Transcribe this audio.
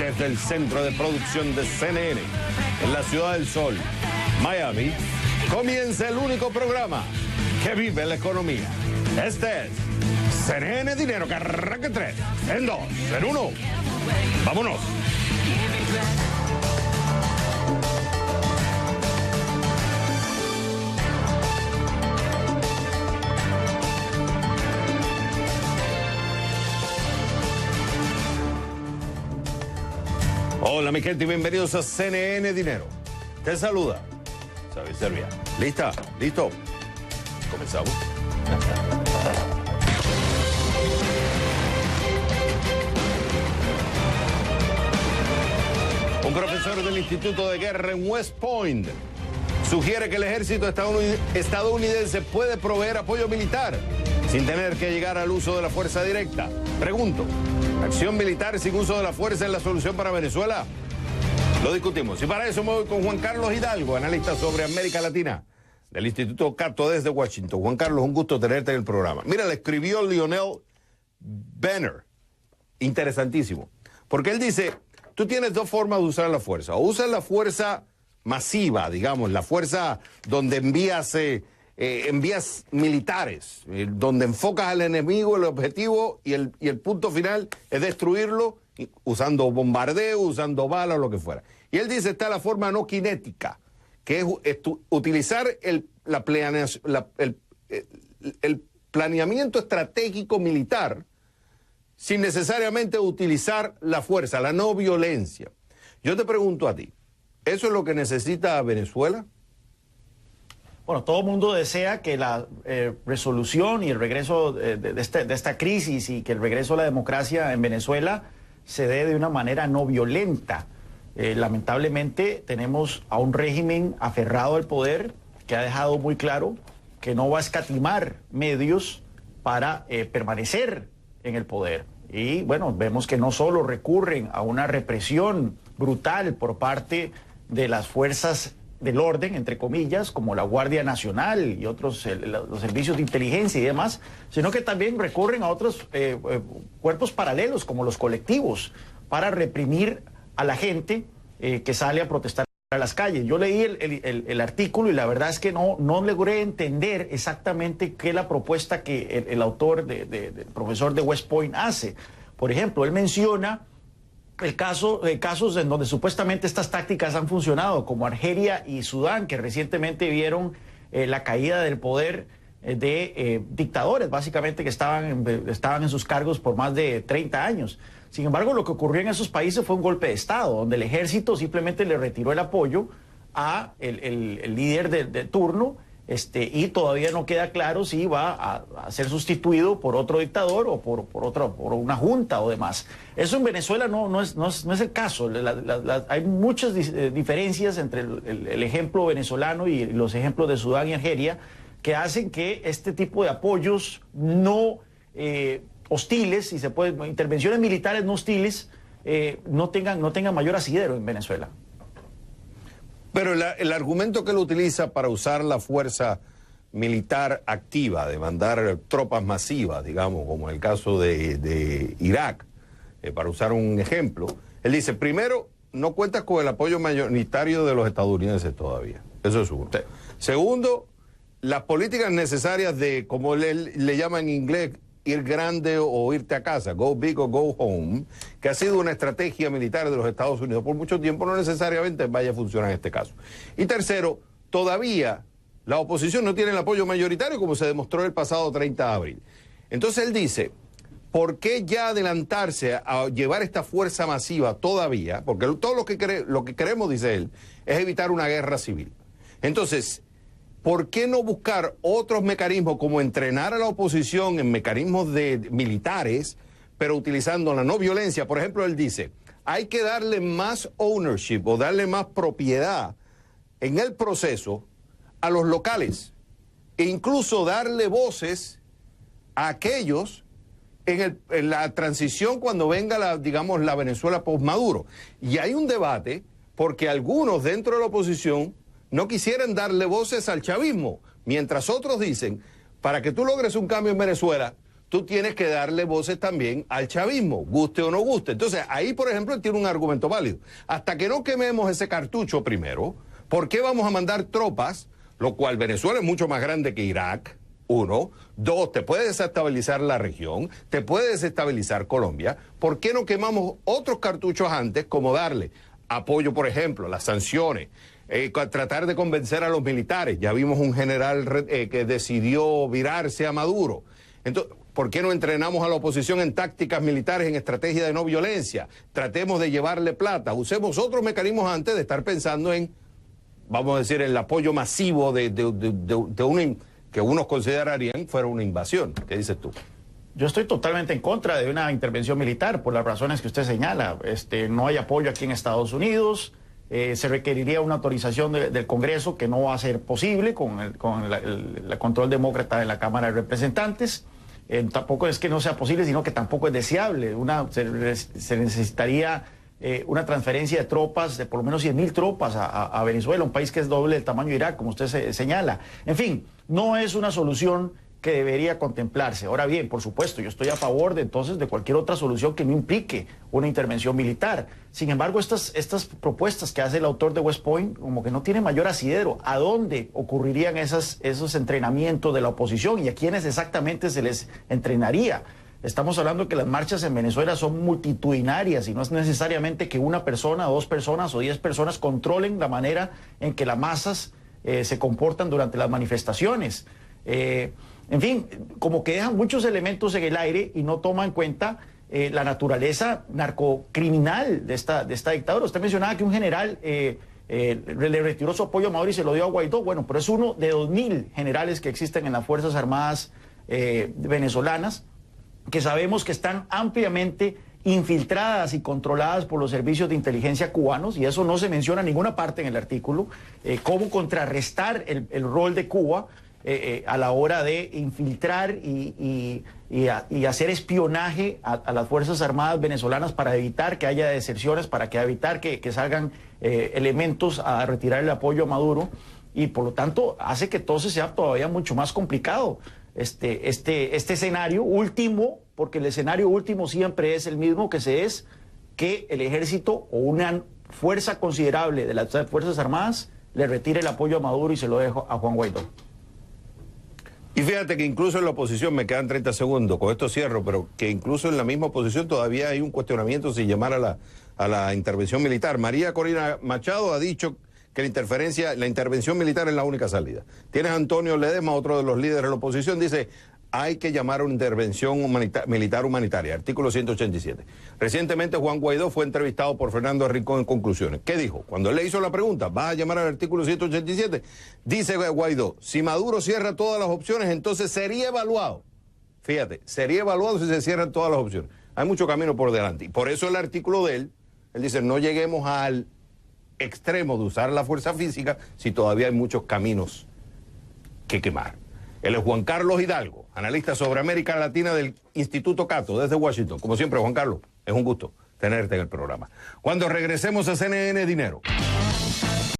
Desde el centro de producción de CNN, en la Ciudad del Sol, Miami, comienza el único programa que vive la economía. Este es CNN Dinero, que arranca en 3, en 2, en 1. ¡Vámonos! Hola mi gente y bienvenidos a CNN Dinero. Te saluda Xavier Servia. ¿Lista? ¿Listo? Comenzamos. Un profesor del Instituto de Guerra en West Point sugiere que el ejército estadounidense puede proveer apoyo militar sin tener que llegar al uso de la fuerza directa. Pregunto, ¿acción militar sin uso de la fuerza es la solución para Venezuela? Lo discutimos. Y para eso me voy con Juan Carlos Hidalgo, analista sobre América Latina del Instituto Cato desde Washington. Juan Carlos, un gusto tenerte en el programa. Mira, le escribió Lionel Benner, interesantísimo, porque él dice, tú tienes dos formas de usar la fuerza. O usas la fuerza masiva, digamos, la fuerza donde envías militares, donde enfocas al enemigo, el objetivo y el punto final es destruirlo usando bombardeo, usando balas, lo que fuera. Y él dice, está la forma no cinética, que es utilizar el planeamiento estratégico militar sin necesariamente utilizar la fuerza, la no violencia. Yo te pregunto a ti, ¿eso es lo que necesita Venezuela? Bueno, todo el mundo desea que la resolución y el regreso de esta crisis y que el regreso a la democracia en Venezuela se dé de una manera no violenta. Lamentablemente tenemos a un régimen aferrado al poder que ha dejado muy claro que no va a escatimar medios para permanecer en el poder. Y bueno, vemos que no solo recurren a una represión brutal por parte de las fuerzas del orden, entre comillas, como la Guardia Nacional y otros, los servicios de inteligencia y demás, sino que también recurren a otros cuerpos paralelos, como los colectivos, para reprimir a la gente que sale a protestar a las calles. Yo leí el artículo y la verdad es que no logré entender exactamente qué es la propuesta que el autor, el profesor de West Point hace. Por ejemplo, él menciona casos en donde supuestamente estas tácticas han funcionado, como Argelia y Sudán, que recientemente vieron la caída del poder de dictadores, básicamente, que estaban en sus cargos por más de 30 años. Sin embargo, lo que ocurrió en esos países fue un golpe de Estado, donde el ejército simplemente le retiró el apoyo a el líder de turno, y todavía no queda claro si va a ser sustituido por otro dictador o por una junta o demás. Eso en Venezuela no es el caso. Hay muchas diferencias entre el ejemplo venezolano y los ejemplos de Sudán y Argelia que hacen que este tipo de apoyos no hostiles, si se puede, intervenciones militares no hostiles, no tengan mayor asidero en Venezuela. Pero el argumento que él utiliza para usar la fuerza militar activa, de mandar tropas masivas, digamos, como en el caso de Irak, para usar un ejemplo, él dice, primero, no cuentas con el apoyo mayoritario de los estadounidenses todavía. Eso es uno. Sí. Segundo, las políticas necesarias de, como le llaman en inglés, ir grande o irte a casa, go big o go home, que ha sido una estrategia militar de los Estados Unidos por mucho tiempo, no necesariamente vaya a funcionar en este caso. Y tercero, todavía la oposición no tiene el apoyo mayoritario como se demostró el pasado 30 de abril. Entonces él dice, ¿por qué ya adelantarse a llevar esta fuerza masiva todavía? Porque todo lo que queremos, dice él, es evitar una guerra civil. Entonces, ¿por qué no buscar otros mecanismos como entrenar a la oposición en mecanismos militares, pero utilizando la no violencia? Por ejemplo, él dice, hay que darle más ownership o darle más propiedad en el proceso a los locales e incluso darle voces a aquellos en la transición cuando venga la Venezuela post-Maduro. Y hay un debate porque algunos dentro de la oposición no quisieran darle voces al chavismo, mientras otros dicen, para que tú logres un cambio en Venezuela, tú tienes que darle voces también al chavismo, guste o no guste. Entonces, ahí, por ejemplo, él tiene un argumento válido. Hasta que no quememos ese cartucho primero, ¿por qué vamos a mandar tropas? Lo cual Venezuela es mucho más grande que Irak, uno. Dos, te puede desestabilizar la región, te puede desestabilizar Colombia. ¿Por qué no quemamos otros cartuchos antes, como darle apoyo, por ejemplo, las sanciones, tratar de convencer a los militares? Ya vimos un general que decidió virarse a Maduro. Entonces, ¿por qué no entrenamos a la oposición en tácticas militares, en estrategia de no violencia? Tratemos de llevarle plata. Usemos otros mecanismos antes de estar pensando en, vamos a decir, el apoyo masivo de una que unos considerarían fuera una invasión. ¿Qué dices tú? Yo estoy totalmente en contra de una intervención militar por las razones que usted señala. No hay apoyo aquí en Estados Unidos. Se requeriría una autorización del Congreso que no va a ser posible con el control demócrata de la Cámara de Representantes. Tampoco es que no sea posible, sino que tampoco es deseable. Se necesitaría una transferencia de tropas, de por lo menos 100.000 tropas a Venezuela, un país que es doble del tamaño de Irak, como usted señala. En fin, no es una solución que debería contemplarse. Ahora bien, por supuesto, yo estoy a favor de cualquier otra solución que no implique una intervención militar. Sin embargo, estas propuestas que hace el autor de West Point como que no tienen mayor asidero. ¿A dónde ocurrirían esos entrenamientos de la oposición y a quiénes exactamente se les entrenaría? Estamos hablando que las marchas en Venezuela son multitudinarias y no es necesariamente que una persona, 2 personas o 10 personas controlen la manera en que las masas se comportan durante las manifestaciones. En fin, como que dejan muchos elementos en el aire y no toman en cuenta la naturaleza narcocriminal de esta dictadura. Usted mencionaba que un general le retiró su apoyo a Maduro y se lo dio a Guaidó. Bueno, pero es uno de 2.000 generales que existen en las Fuerzas Armadas venezolanas, que sabemos que están ampliamente infiltradas y controladas por los servicios de inteligencia cubanos, y eso no se menciona en ninguna parte en el artículo, cómo contrarrestar el rol de Cuba a la hora de infiltrar y hacer espionaje a las Fuerzas Armadas venezolanas para evitar que haya deserciones, para evitar que salgan elementos a retirar el apoyo a Maduro, y por lo tanto hace que todo sea todavía mucho más complicado. Este escenario último, porque el escenario último siempre es el mismo, que el ejército o una fuerza considerable de las Fuerzas Armadas le retire el apoyo a Maduro y se lo deje a Juan Guaidó. Y fíjate que incluso en la oposición, me quedan 30 segundos, con esto cierro, pero que incluso en la misma oposición todavía hay un cuestionamiento si llamar a la intervención militar. María Corina Machado ha dicho que la intervención militar es la única salida. Tienes a Antonio Ledesma, otro de los líderes de la oposición, dice, hay que llamar a una intervención militar humanitaria, artículo 187. Recientemente Juan Guaidó fue entrevistado por Fernando Rincón en Conclusiones. ¿Qué dijo? Cuando él le hizo la pregunta, ¿vas a llamar al artículo 187? Dice Guaidó, si Maduro cierra todas las opciones, entonces sería evaluado. Fíjate, sería evaluado si se cierran todas las opciones. Hay mucho camino por delante. Y por eso el artículo de él dice, no lleguemos al extremo de usar la fuerza física si todavía hay muchos caminos que quemar. Él es Juan Carlos Hidalgo, analista sobre América Latina del Instituto Cato, desde Washington. Como siempre, Juan Carlos, es un gusto tenerte en el programa. Cuando regresemos a CNN Dinero.